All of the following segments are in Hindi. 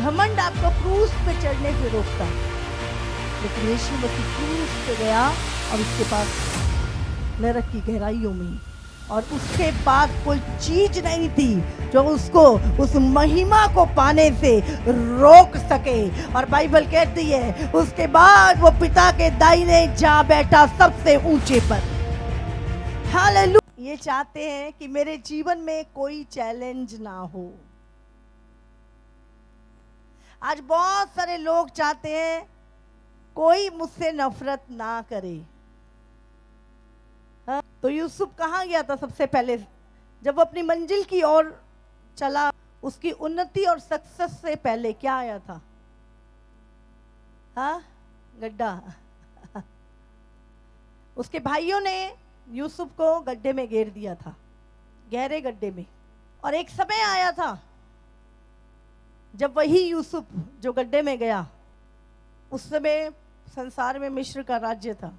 घमंड आपको क्रूस पे चढ़ने से रोकता है, लेकिन यीशु मसीह क्रूस पे गया और उसके पास नरक की गहराइयों में, और उसके पास कोई चीज नहीं थी जो उसको उस महिमा को पाने से रोक सके। और बाइबल कहती है उसके बाद वो पिता के दाहिने जा बैठा सबसे ऊंचे पर। हालेलुया। ये चाहते हैं कि मेरे जीवन में कोई चैलेंज ना हो। आज बहुत सारे लोग चाहते हैं कोई मुझसे नफरत ना करे। तो यूसुफ कहाँ गया था सबसे पहले? जब वो अपनी मंजिल की ओर चला, उसकी उन्नति और सक्सेस से पहले क्या आया था? हाँ, गड्ढा। उसके भाइयों ने यूसुफ को गड्ढे में घेर दिया था, गहरे गड्ढे में। और एक समय आया था जब वही यूसुफ जो गड्ढे में गया, उस समय संसार में मिस्र का राज्य था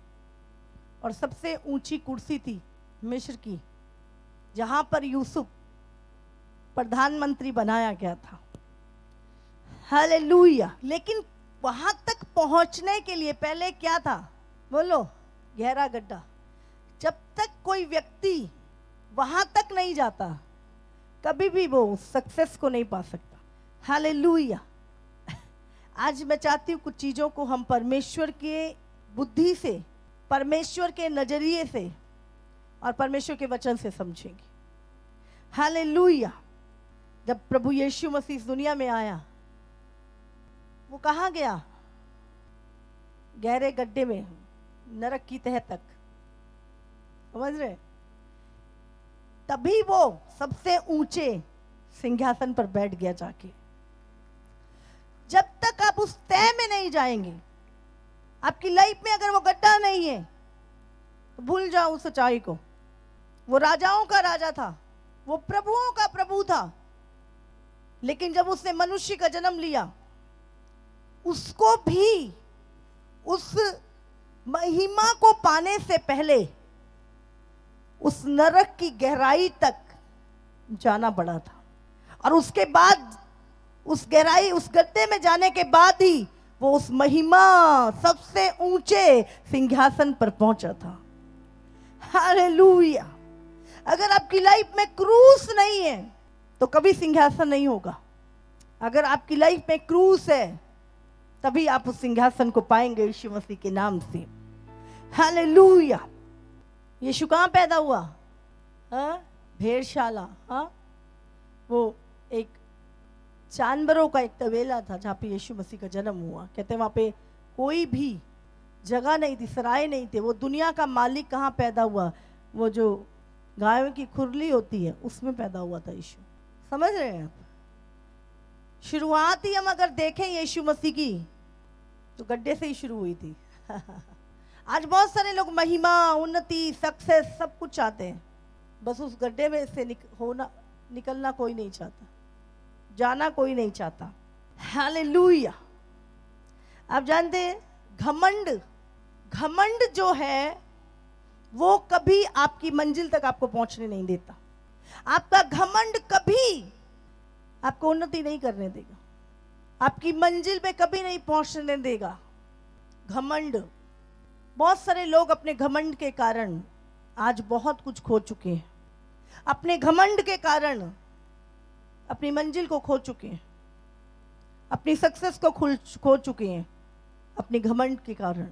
और सबसे ऊंची कुर्सी थी मिस्र की, जहां पर यूसुफ प्रधानमंत्री बनाया गया था। हालेलुया। लेकिन वहां तक पहुंचने के लिए पहले क्या था? बोलो, गहरा गड्ढा। जब तक कोई व्यक्ति वहां तक नहीं जाता, कभी भी वो सक्सेस को नहीं पा सकता। हालेलुया। आज मैं चाहती हूँ कुछ चीजों को हम परमेश्वर के बुद्धि से, परमेश्वर के नजरिए से और परमेश्वर के वचन से समझेंगे। हालेलुया। जब प्रभु यीशु मसीह इस दुनिया में आया, वो कहाँ गया? गहरे गड्ढे में, नरक की तह तक। समझ रहे? तभी वो सबसे ऊंचे सिंहासन पर बैठ गया जाके। जब तक आप उस तह में नहीं जाएंगे, आपकी लाइफ में अगर वो गड्ढा नहीं है, तो भूल जाओ उस सच्चाई को। वो राजाओं का राजा था, वो प्रभुओं का प्रभु था, लेकिन जब उसने मनुष्य का जन्म लिया, उसको भी उस महिमा को पाने से पहले उस नरक की गहराई तक जाना पड़ा था। और उसके बाद उस गहराई, उस गड्ढे में जाने के बाद ही वो उस महिमा सबसे ऊंचे सिंहासन पर पहुंचा था। हालेलुया। अगर आपकी लाइफ में क्रूस नहीं है तो कभी सिंहासन नहीं होगा। अगर आपकी लाइफ में क्रूस है तभी आप उस सिंहासन को पाएंगे यीशु मसीह के नाम से। हालेलुया। यीशु कहाँ पैदा हुआ? हाँ, भेड़शाला। हाँ, वो एक जानवरों का एक तबेला था जहाँ पे यीशु मसीह का जन्म हुआ। कहते हैं वहाँ पे कोई भी जगह नहीं थी, सराय नहीं थे। वो दुनिया का मालिक कहाँ पैदा हुआ? वो जो गायों की खुरली होती है उसमें पैदा हुआ था यीशु। समझ रहे हैं आप? शुरुआत ही हम अगर देखें यीशु मसीह की तो गड्ढे से ही शुरू हुई थी। आज बहुत सारे लोग महिमा, उन्नति, सक्सेस सब कुछ चाहते हैं, बस उस गड्ढे में से निकलना कोई नहीं चाहता, जाना कोई नहीं चाहता। हालेलुया। आप जानते हैं घमंड जो है वो कभी आपकी मंजिल तक आपको पहुंचने नहीं देता। आपका घमंड कभी आपको उन्नति नहीं करने देगा, आपकी मंजिल पे कभी नहीं पहुंचने देगा। घमंड, बहुत सारे लोग अपने घमंड के कारण आज बहुत कुछ खो चुके हैं। अपने घमंड के कारण अपनी मंजिल को खो चुके हैं, अपनी सक्सेस को खो चुके हैं अपने घमंड के कारण।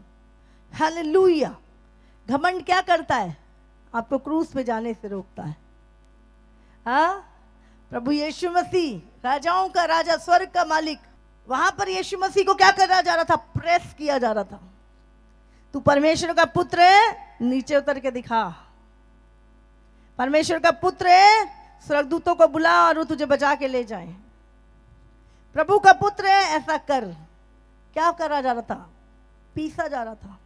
हालेलुया। घमंड क्या करता है? आपको क्रूस पे जाने से रोकता है। हाँ, प्रभु यीशु मसीह, राजाओं का राजा, स्वर्ग का मालिक, वहां पर यीशु मसीह को क्या करा जा रहा था? प्रेस किया जा रहा था। तू परमेश्वर का पुत्र है, नीचे उतर के दिखा। परमेश्वर का पुत्र है, स्वर्गदूतों को बुला और वो तुझे बचा के ले जाए। प्रभु का पुत्र है, ऐसा कर। क्या करा जा रहा था? पीसा जा रहा था,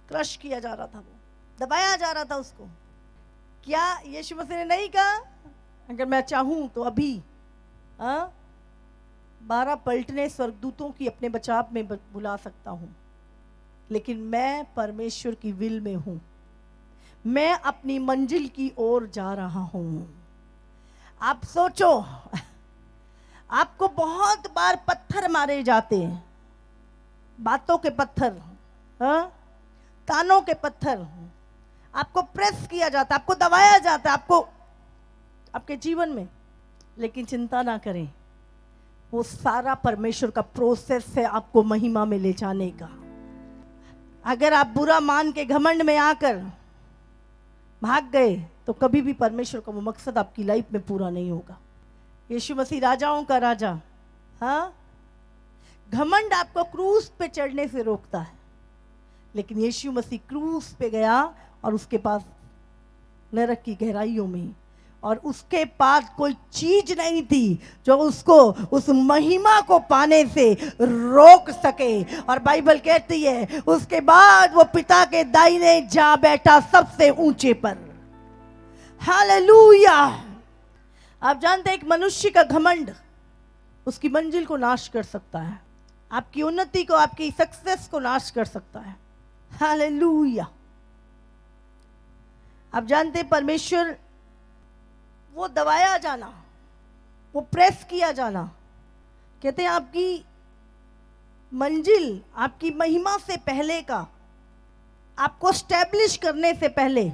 क्रश किया जा रहा था, वो दबाया जा रहा था उसको। क्या यीशु मसीह ने नहीं कहा अगर मैं चाहूं तो अभी 12 पलटने स्वर्गदूतों की अपने बचाव में बुला सकता हूं, लेकिन मैं परमेश्वर की विल में हूं, मैं अपनी मंजिल की ओर जा रहा हूं। आप सोचो, आपको बहुत पार पत्थर मारे जाते हैं, बातों के पत्थर, हाँ, तानों के पत्थर, आपको प्रेस किया जाता है, आपको दबाया जाता है, आपको आपके जीवन में। लेकिन चिंता ना करें, वो सारा परमेश्वर का प्रोसेस है आपको महिमा में ले जाने का। अगर आप बुरा मान के घमंड में आकर भाग गए तो कभी भी परमेश्वर का वो मकसद आपकी लाइफ में पूरा नहीं होगा। यीशु मसीह राजाओं का राजा, हाँ, घमंड आपको क्रूस पे चढ़ने से रोकता है, लेकिन यीशु मसीह क्रूस पे गया और उसके पास नरक की गहराइयों में, और उसके पास कोई चीज नहीं थी जो उसको उस महिमा को पाने से रोक सके। और बाइबल कहती है उसके बाद वो पिता के दाहिने जा बैठा सबसे ऊंचे पर। हालेलुया। आप जानते हैं एक मनुष्य का घमंड उसकी मंजिल को नाश कर सकता है, आपकी उन्नति को, आपकी सक्सेस को नाश कर सकता है। हालेलुया। आप जानते हैं परमेश्वर, वो दबाया जाना, वो प्रेस किया जाना, कहते हैं आपकी मंजिल, आपकी महिमा से पहले का, आपको स्टैब्लिश करने से पहले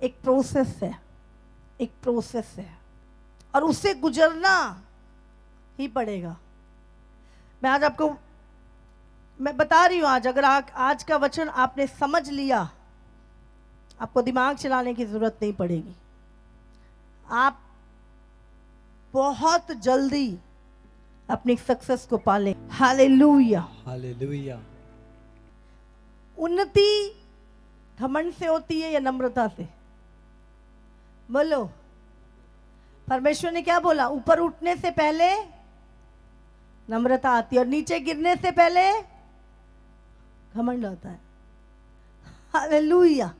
एक प्रोसेस है, एक प्रोसेस है, और उससे गुजरना ही पड़ेगा। मैं आज आपको मैं बता रही हूं, आज अगर आज का वचन आपने समझ लिया, आपको दिमाग चलाने की जरूरत नहीं पड़ेगी। आप बहुत जल्दी अपनी सक्सेस को पालें। Hallelujah, hallelujah. उन्नति घमंड से होती है या नम्रता से? बोलो। परमेश्वर ने क्या बोला? ऊपर उठने से पहले नम्रता आती है और नीचे गिरने से पहले घमंड आता है। हालेलुया।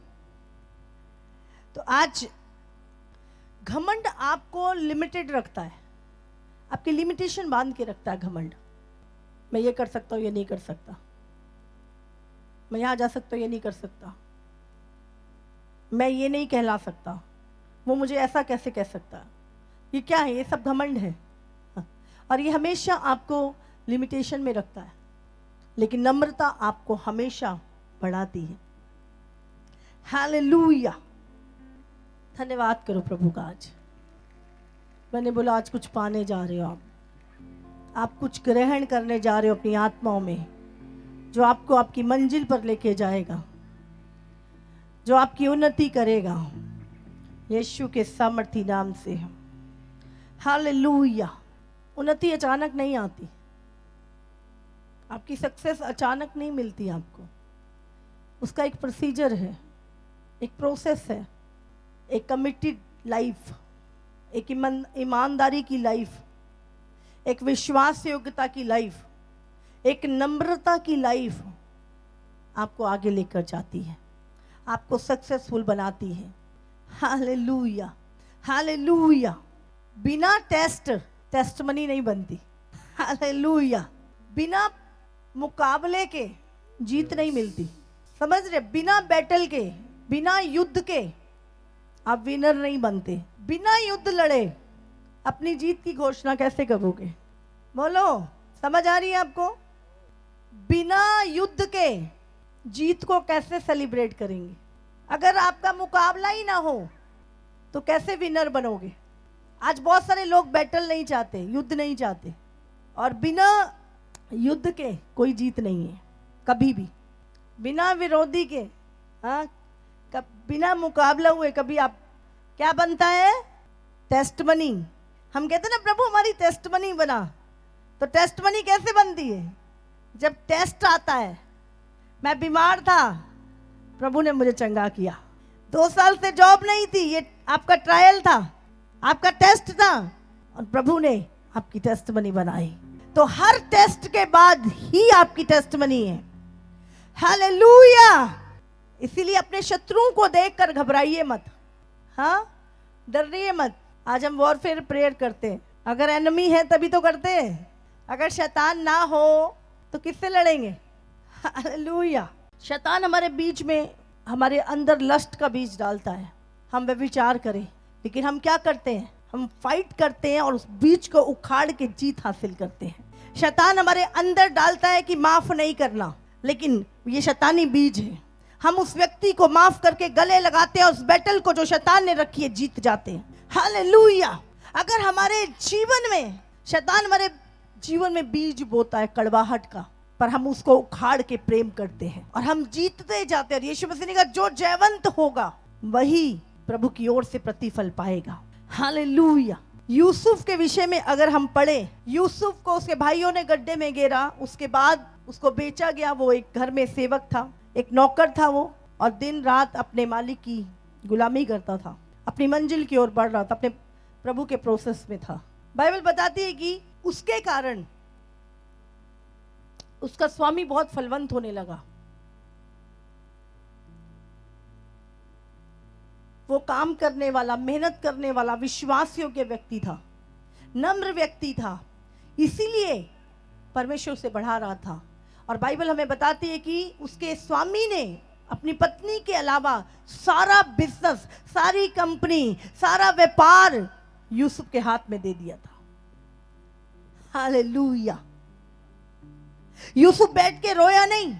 तो आज घमंड आपको लिमिटेड रखता है, आपकी लिमिटेशन बांध के रखता है घमंड। मैं ये कर सकता हूँ, ये नहीं कर सकता, मैं यहाँ जा सकता हूँ, ये नहीं कर सकता, मैं ये नहीं कहला सकता, वो मुझे ऐसा कैसे कह सकता। ये क्या है? ये सब घमंड है। और ये हमेशा आपको लिमिटेशन में रखता है, लेकिन नम्रता आपको हमेशा बढ़ाती है। हालेलुया। धन्यवाद करो प्रभु का। आज मैंने बोला आज कुछ पाने जा रहे हो आप कुछ ग्रहण करने जा रहे हो अपनी आत्माओं में, जो आपको आपकी मंजिल पर लेके जाएगा, जो आपकी उन्नति करेगा यीशु के सामर्थी नाम से। हालेलुया। उन्नति अचानक नहीं आती, आपकी सक्सेस अचानक नहीं मिलती आपको। उसका एक प्रोसीजर है, एक प्रोसेस है, एक कमिटेड लाइफ, एक ईमानदारी की लाइफ, एक विश्वास योग्यता की लाइफ, एक नम्रता की लाइफ आपको आगे लेकर जाती है, आपको सक्सेसफुल बनाती है। Hallelujah, hallelujah. बिना टेस्टमनी नहीं बनती। हालेलुया। बिना मुकाबले के जीत नहीं मिलती। समझ रहे? बिना बैटल के, बिना युद्ध के आप विनर नहीं बनते। बिना युद्ध लड़े अपनी जीत की घोषणा कैसे करोगे? बोलो, समझ आ रही है आपको? बिना युद्ध के जीत को कैसे सेलिब्रेट करेंगे? अगर आपका मुकाबला ही ना हो तो कैसे विनर बनोगे? आज बहुत सारे लोग बैटल नहीं चाहते, युद्ध नहीं चाहते, और बिना युद्ध के कोई जीत नहीं है कभी भी। बिना विरोधी के, हाँ, बिना मुकाबला हुए कभी आप क्या बनता है? टेस्टमनी। हम कहते हैं ना प्रभु हमारी टेस्टमनी बना, तो टेस्टमनी कैसे बनती है? जब टेस्ट आता है। मैं बीमार था, प्रभु ने मुझे चंगा किया। 2 साल से जॉब नहीं थी, ये आपका ट्रायल था, आपका टेस्ट था, और प्रभु ने आपकी टेस्टमनी बनाई। तो हर टेस्ट के बाद ही आपकी टेस्टमनी है। हालेलुया। इसीलिए अपने शत्रुओं को देखकर घबराइए मत, हाँ, डरिए मत। आज हम वॉरफेयर प्रेयर करते हैं। अगर एनिमी है तभी तो करते हैं, अगर शैतान ना हो तो किससे लड़ेंगे? हालेलुया। शैतान हमारे बीच में, हमारे अंदर लस्ट का बीज डालता है, हम व्यभिचार करें, लेकिन हम क्या करते हैं? हम फाइट करते हैं और उस बीज को उखाड़ के जीत हासिल करते हैं। शैतान हमारे अंदर डालता है कि माफ नहीं करना, लेकिन ये शैतानी बीज है। हम उस व्यक्ति को माफ करके गले लगाते हैं, उस बैटल को जो शैतान ने रखी है जीत जाते हैं। हालेलुया। अगर हमारे जीवन में शैतान हमारे जीवन में बीज बोता है कड़वाहट का, पर हम उसको उखाड़ के प्रेम करते हैं और हम जीतते जाते हैं। यीशु मसीह ने कहा जो जयवंत होगा वही प्रभु की ओर से प्रतिफल पाएगा। हालेलुया। यूसुफ के विषय में अगर हम पढ़े, यूसुफ को उसके भाइयों ने गड्ढे में गिरा, उसके बाद उसको बेचा गया। वो एक घर में सेवक था, एक नौकर था वो, और दिन रात अपने मालिक की गुलामी करता था, अपनी मंजिल की ओर बढ़ रहा था, अपने प्रभु के प्रोसेस में था। बाइबल बताती है कि उसके कारण उसका स्वामी बहुत फलवंत होने लगा। वो काम करने वाला, मेहनत करने वाला, विश्वास योग्य व्यक्ति था, नम्र व्यक्ति था, इसीलिए परमेश्वर से बढ़ा रहा था। और बाइबल हमें बताती है कि उसके स्वामी ने अपनी पत्नी के अलावा सारा बिजनेस, सारी कंपनी, सारा व्यापार यूसुफ के हाथ में दे दिया था। हालेलुया। यूसुफ बैठ के रोया नहीं,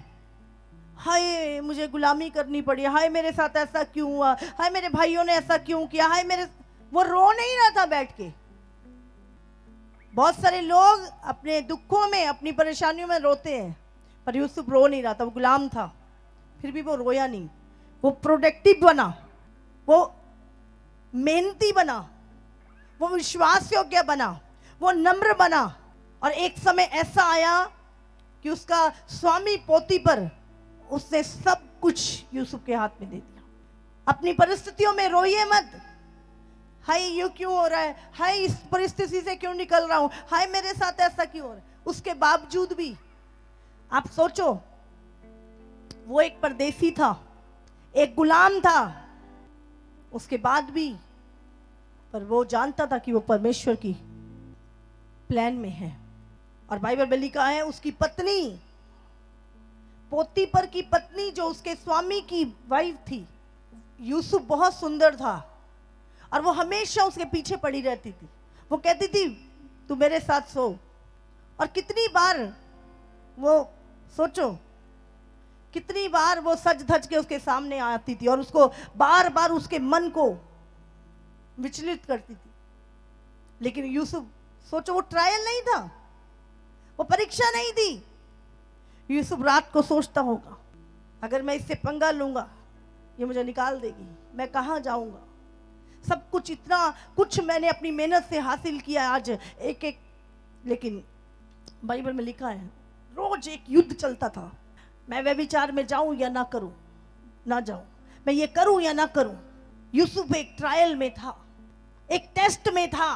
हाय मुझे गुलामी करनी पड़ी, हाय मेरे साथ ऐसा क्यों हुआ, हाय मेरे भाइयों ने ऐसा क्यों किया, हाय मेरे, वो रो नहीं रहा था बैठ के। बहुत सारे लोग अपने दुखों में, अपनी परेशानियों में रोते हैं, पर यूसुफ रो नहीं रहा था। वो गुलाम था, फिर भी वो रोया नहीं। वो प्रोडक्टिव बना, वो मेहनती बना, वो विश्वास योग्य बना, वो नम्र बना। और एक समय ऐसा आया कि उसका स्वामी पोतीफर, उसने सब कुछ यूसुफ के हाथ में दे दिया। अपनी परिस्थितियों में रोइए मत, हाय ये क्यों हो रहा है, हाय इस परिस्थिति से क्यों निकल रहा हूं, हाय मेरे साथ ऐसा क्यों हो रहा है। उसके बावजूद भी आप सोचो, वो एक परदेसी था, एक गुलाम था, उसके बाद भी पर वो जानता था कि वो परमेश्वर की प्लान में है। और बाइबल में लिखा है उसकी पत्नी, पोतीफर की पत्नी जो उसके स्वामी की वाइफ थी, यूसुफ बहुत सुंदर था और वो हमेशा उसके पीछे पड़ी रहती थी। वो कहती थी तू मेरे साथ सो। और कितनी बार वो, सोचो कितनी बार वो सज धज के उसके सामने आती थी और उसको बार बार उसके मन को विचलित करती थी। लेकिन यूसुफ, सोचो वो ट्रायल नहीं था, वो परीक्षा नहीं थी। यूसुफ रात को सोचता होगा अगर मैं इससे पंगा लूंगा ये मुझे निकाल देगी, मैं कहाँ जाऊंगा, सब कुछ, इतना कुछ मैंने अपनी मेहनत से हासिल किया आज एक एक। लेकिन बाइबल में लिखा है रोज एक युद्ध चलता था, मैं व्यभिचार में जाऊं या ना करूं, ना जाऊं, मैं ये करूं या ना करूं। यूसुफ एक ट्रायल में था, एक टेस्ट में था।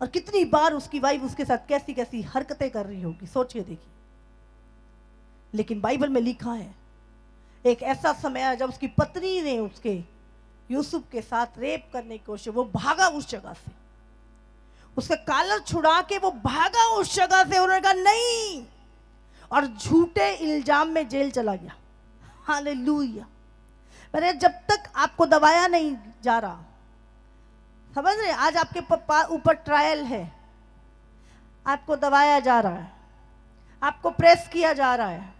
और कितनी बार उसकी वाइफ उसके साथ कैसी कैसी हरकतें कर रही होगी, सोचिए देखिए। लेकिन बाइबल में लिखा है एक ऐसा समय आया जब उसकी पत्नी ने उसके यूसुफ के साथ रेप करने की कोशिश, वो भागा उस जगह से, उसका कॉलर छुड़ा के वो भागा उस जगह से। उन्होंने कहा नहीं, और झूठे इल्जाम में जेल चला गया। हालेलुया। पर जब तक आपको दबाया नहीं जा रहा, समझ रहे, आज आपके ऊपर ट्रायल है, आपको दबाया जा रहा है, आपको प्रेस किया जा रहा है,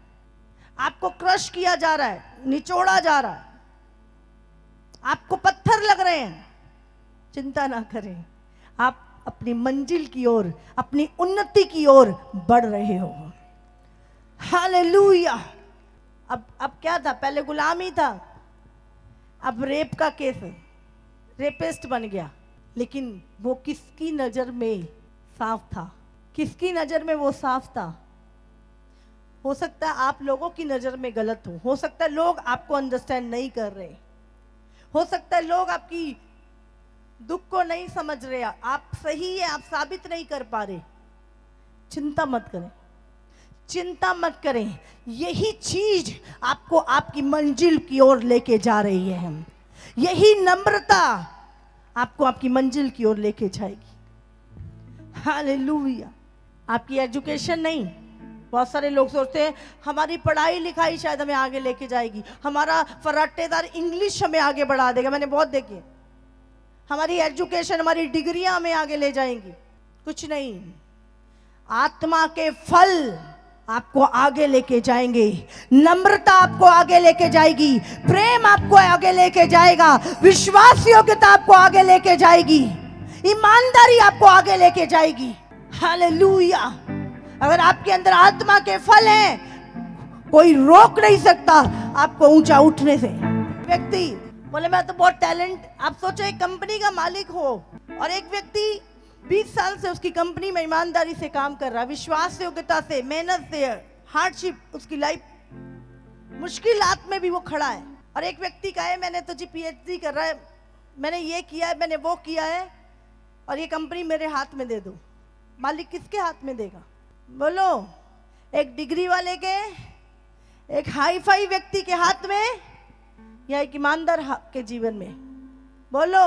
आपको क्रश किया जा रहा है, निचोड़ा जा रहा है, आपको पत्थर लग रहे हैं, चिंता ना करें, आप अपनी मंजिल की ओर, अपनी उन्नति की ओर बढ़ रहे हो। हालेलुया। अब क्या था, पहले गुलामी था, अब रेप का केस है, रेपिस्ट बन गया। लेकिन वो किसकी नजर में साफ था, किसकी नजर में वो साफ था? हो सकता है आप लोगों की नजर में गलत हो सकता है लोग आपको अंडरस्टैंड नहीं कर रहे, हो सकता है लोग आपकी दुख को नहीं समझ रहे, आप सही है, आप साबित नहीं कर पा रहे। चिंता मत करें, चिंता मत करें, यही चीज आपको आपकी मंजिल की ओर लेके जा रही है। यही नम्रता आपको आपकी मंजिल की ओर लेके जाएगी। हालेलुया। आपकी एजुकेशन नहीं, बहुत सारे लोग सोचते हैं हमारी पढ़ाई लिखाई शायद हमें आगे लेके जाएगी, हमारा फराटेदार इंग्लिश हमें आगे बढ़ा देगा। मैंने बहुत देखे, हमारी एजुकेशन, हमारी डिग्रियां हमें आगे ले जाएंगी, कुछ नहीं। आत्मा के फल आपको आगे लेके जाएंगे। नम्रता आपको आगे लेके जाएगी, प्रेम आपको आगे लेके जाएगा, विश्वास योग्यता आपको आगे लेके जाएगी, ईमानदारी आपको आगे लेके जाएगी। हालेलुया। अगर आपके अंदर आत्मा के फल हैं, कोई रोक नहीं सकता आपको ऊंचा उठने से। व्यक्ति बोले मैं तो बहुत टैलेंट, आप सोचो एक कंपनी का मालिक हो और एक व्यक्ति 20 साल से उसकी कंपनी में ईमानदारी से काम कर रहा है, विश्वास योग्यता से, मेहनत से, हार्डशिप, उसकी लाइफ मुश्किलात में भी वो खड़ा है। और एक व्यक्ति का है मैंने तो जी PhD कर रहा है, मैंने ये किया है, मैंने वो किया है और ये कंपनी मेरे हाथ में दे दो। मालिक किसके हाथ में देगा? बोलो, एक डिग्री वाले के, एक हाई फाई व्यक्ति के हाथ में, या एक ईमानदार के जीवन में? बोलो,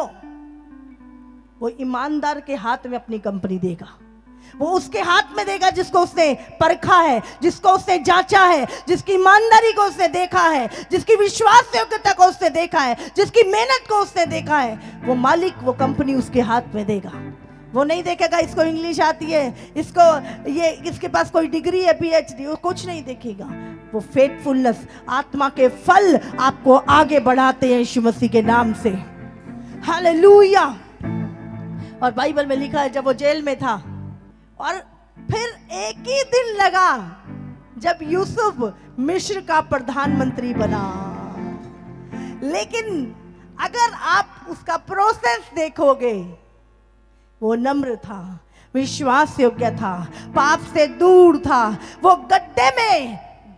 वो ईमानदार के हाथ में अपनी कंपनी देगा। वो उसके हाथ में देगा जिसको उसने परखा है, जिसको उसने जांचा है, जिसकी ईमानदारी को उसने देखा है, जिसकी विश्वास योग्यता को उसने देखा है, जिसकी मेहनत को उसने देखा है। वो मालिक वो कंपनी उसके हाथ में देगा। वो नहीं देखेगा इसको इंग्लिश आती है, इसको ये, इसके पास कोई डिग्री है PhD, वो कुछ नहीं देखेगा। वो फेथफुलनेस, आत्मा के फल आपको आगे बढ़ाते हैं यीशु मसीह के नाम से। हालेलुया। और बाइबल में लिखा है जब वो जेल में था और फिर एक ही दिन लगा जब यूसुफ मिस्र का प्रधानमंत्री बना। लेकिन अगर आप उसका प्रोसेस देखोगे, वो नम्र था, विश्वास योग्य था, पाप से दूर था। वो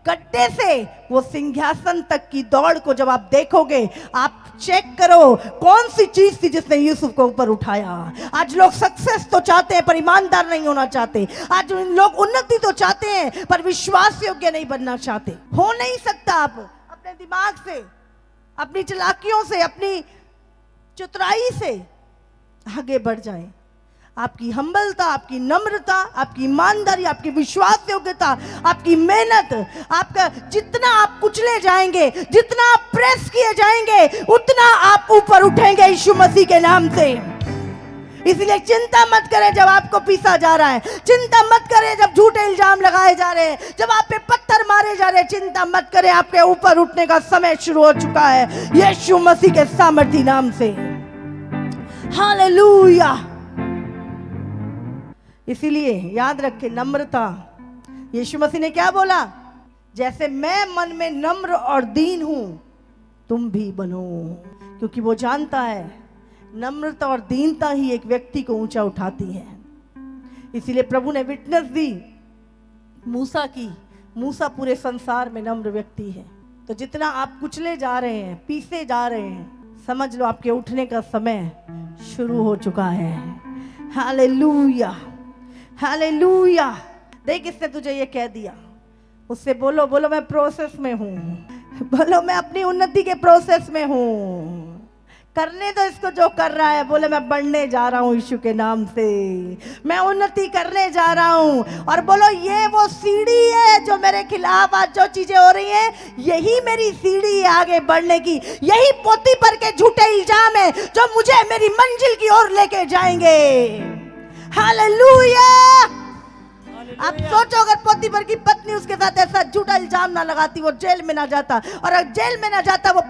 गड्ढे से वो सिंहासन तक की दौड़ को जब आप देखोगे, आप चेक करो कौन सी चीज थी जिसने यूसुफ को ऊपर उठाया। आज लोग सक्सेस तो चाहते हैं पर ईमानदार नहीं होना चाहते। आज लोग उन्नति तो चाहते हैं पर विश्वास योग्य नहीं बनना चाहते। हो नहीं सकता। आप अपने दिमाग से, अपनी चालाकियों से, अपनी चतुराई से आगे बढ़ जाएं। आपकी हम्बलता, आपकी नम्रता, आपकी ईमानदारी, आपकी विश्वास योग्यता, आपकी मेहनत, आपका जितना आप कुचले जाएंगे, जितना आप प्रेस किए जाएंगे, उतना आप ऊपर उठेंगे यीशु मसीह के नाम से। इसलिए चिंता मत करें जब आपको पीसा जा रहा है, चिंता मत करें जब झूठे इल्जाम लगाए जा रहे हैं, जब आप पे पत्थर मारे जा रहे हैं, चिंता मत करें, आपके ऊपर उठने का समय शुरू हो चुका है यीशु मसीह के सामर्थी नाम से। हालेलुया। इसीलिए याद रखें, नम्रता। यीशु मसीह ने क्या बोला? जैसे मैं मन में नम्र और दीन हूं, तुम भी बनो। क्योंकि वो जानता है नम्रता और दीनता ही एक व्यक्ति को ऊंचा उठाती है। इसीलिए प्रभु ने विटनेस दी मूसा की। मूसा पूरे संसार में नम्र व्यक्ति है। तो जितना आप कुचले जा रहे हैं, पीसे जा रहे हैं, समझ लो आपके उठने का समय शुरू हो चुका है। Hallelujah, hallelujah. देख, इसने तुझे ये कह दिया, उससे बोलो, बोलो मैं प्रोसेस में हूँ, बोलो मैं अपनी उन्नति के प्रोसेस में हूँ। करने दो इसको जो कर रहा है। बोले मैं बढ़ने जा रहा हूँ यीशु के नाम से, मैं उन्नति करने जा रहा हूँ। और बोलो ये वो सीढ़ी है जो मेरे खिलाफ आज जो चीजें हो रही हैं, यही मेरी सीढ़ी है आगे बढ़ने की। यही पोती पर के झूठे इल्जाम है जो मुझे मेरी मंजिल की ओर लेके जाएंगे। हालेलुया। आप सोचो अगर पोतीफर की पत्नी उसके साथ ऐसा झूठा इल्जाम ना लगाती, वो जेल में ना जाता, और अगर जेल में ना जाता वो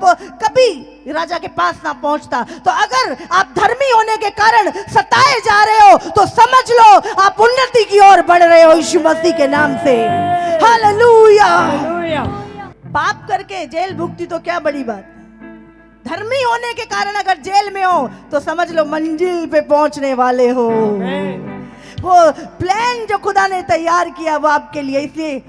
कभी राजा के पास ना पहुंचता। तो अगर आप धर्मी होने के कारण सताए जा रहे हो तो समझ लो आप उन्नति की ओर बढ़ रहे हो यीशु मसीह के नाम से। हालेलुया। पाप करके जेल भुगती तो क्या बड़ी बात। धर्मी होने के कारण अगर जेल में हो तो समझ लो मंजिल पे पहुंचने वाले हो। वो प्लान जो खुदा ने तैयार किया वो आपके लिए। इसलिए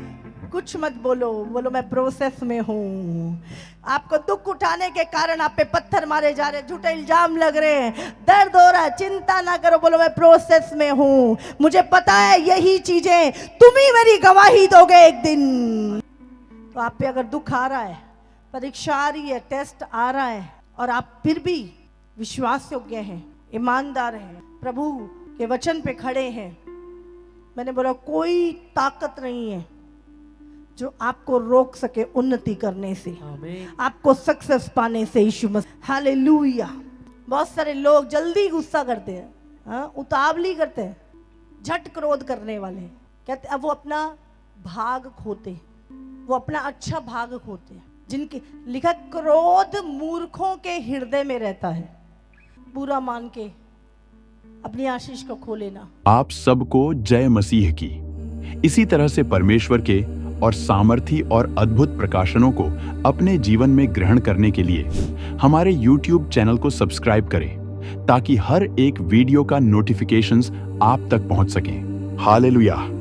कुछ मत बोलो, बोलो मैं प्रोसेस में हूँ। आपको दुख उठाने के कारण आप पे पत्थर मारे जा रहे हैं, झूठे इल्जाम लग रहे हैं, दर्द हो रहा है, चिंता ना करो, बोलो मैं प्रोसेस में हूँ। मुझे पता है यही चीजें तुम ही मेरी गवाही दोगे एक दिन। तो आप पे अगर दुख आ रहा है, परीक्षा आ रही है, टेस्ट आ रहा है, और आप फिर भी विश्वास योग्य हैं, ईमानदार हैं, प्रभु के वचन पे खड़े हैं, मैंने बोला कोई ताकत नहीं है जो आपको रोक सके उन्नति करने से, आपको सक्सेस पाने से। यीशु मसीह। हालेलुया। बहुत सारे लोग जल्दी गुस्सा करते हैं, हाँ, उतावली करते हैं, झट क्रोध करने वाले कहते अब वो अपना भाग खोते, वो अपना अच्छा भाग खोते हैं। जिनके लिखा क्रोध मूर्खों के हृदय में रहता है, बुरा मान के अपनी आशीष को खो लेना। आप सबको जय मसीह की। इसी तरह से परमेश्वर के और सामर्थी और अद्भुत प्रकाशनों को अपने जीवन में ग्रहण करने के लिए हमारे YouTube चैनल को सब्सक्राइब करें ताकि हर एक वीडियो का नोटिफिकेशंस आप तक पहुंच सकें। हालेलुया।